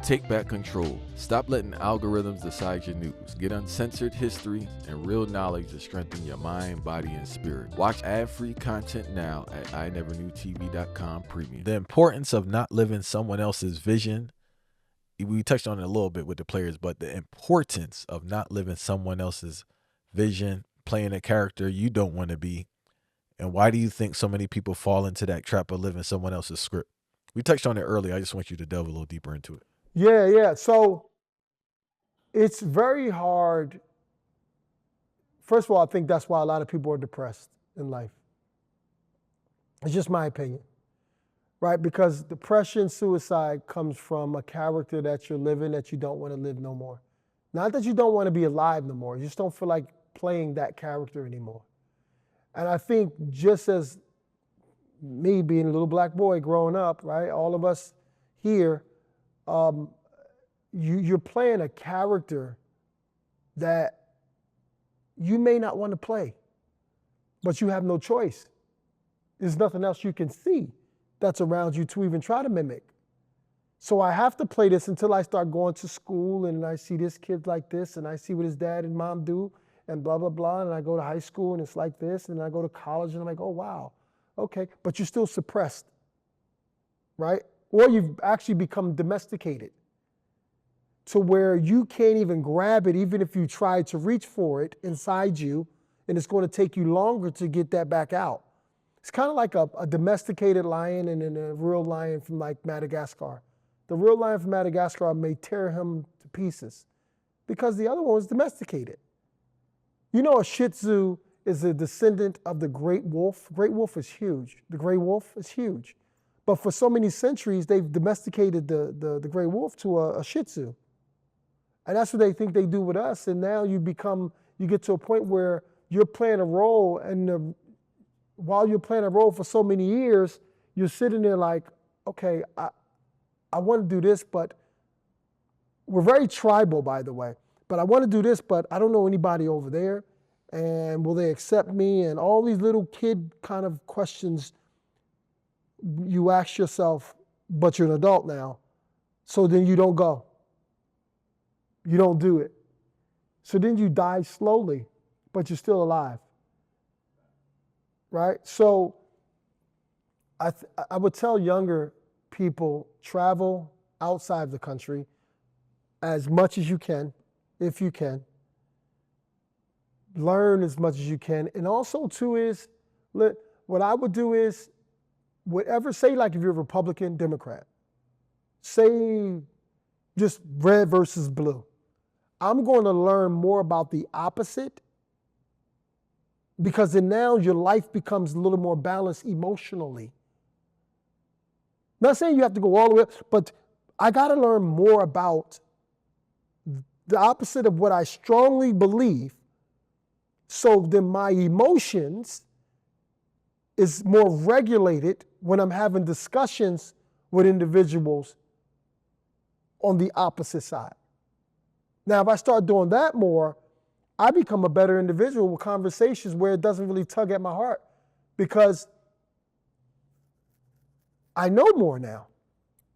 Take back control. Stop letting algorithms decide your news. Get uncensored history and real knowledge to strengthen your mind, body, and spirit. Watch ad-free content now at iNeverKnewTV.com Premium. The importance of not living someone else's vision. We touched on it a little bit with the players, but the importance of not living someone else's vision, playing a character you don't want to be. And why do you think so many people fall into that trap of living someone else's script? We touched on it earlier. I just want you to delve a little deeper into it. Yeah. So it's very hard. First of all, I think that's why a lot of people are depressed in life. It's just my opinion, right? Because depression, suicide comes from a character that you're living that you don't want to live no more. Not that you don't want to be alive no more. You just don't feel like playing that character anymore. And I think just as me being a little black boy growing up, right? All of us here, you're playing a character that you may not want to play, but you have no choice. There's nothing else you can see that's around you to even try to mimic. So I have to play this until I start going to school and I see this kid like this and I see what his dad and mom do and blah, blah, blah. And I go to high school and it's like this. And I go to college and I'm like, oh, wow. Okay. But you're still suppressed, right? Or you've actually become domesticated to where you can't even grab it, even if you try to reach for it inside you, and it's going to take you longer to get that back out. It's kind of like a domesticated lion and then a real lion from like Madagascar. The real lion from Madagascar may tear him to pieces because the other one was domesticated. You know, a Shih Tzu is a descendant of the great wolf. Great wolf is huge. The gray wolf is huge. But for so many centuries, they've domesticated the gray wolf to a Shih Tzu. And that's what they think they do with us. And now you get to a point where you're playing a role, and while you're playing a role for so many years, you're sitting there like, okay, I want to do this, but we're very tribal, by the way. But I want to do this, but I don't know anybody over there. And will they accept me? And all these little kid kind of questions you ask yourself, but you're an adult now. So then you don't go. You don't do it. So then you die slowly, but you're still alive. Right? So I would tell younger people, travel outside the country as much as you can, if you can. Learn as much as you can. And also too is, what I would do is, whatever, say like if you're a Republican, Democrat, say just red versus blue. I'm going to learn more about the opposite, because then now your life becomes a little more balanced emotionally. Not saying you have to go all the way, but I got to learn more about the opposite of what I strongly believe, so then my emotions is more regulated when I'm having discussions with individuals on the opposite side. Now, if I start doing that more, I become a better individual with conversations where it doesn't really tug at my heart, because I know more now.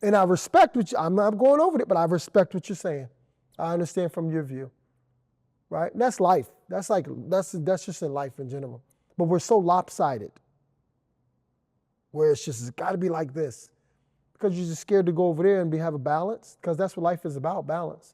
And I respect I'm not going over it, but I respect what you're saying. I understand from your view, right? And that's life. That's just in life in general. But we're so lopsided, where it's got to be like this, because you're just scared to go over there and have a balance, because that's what life is about, balance.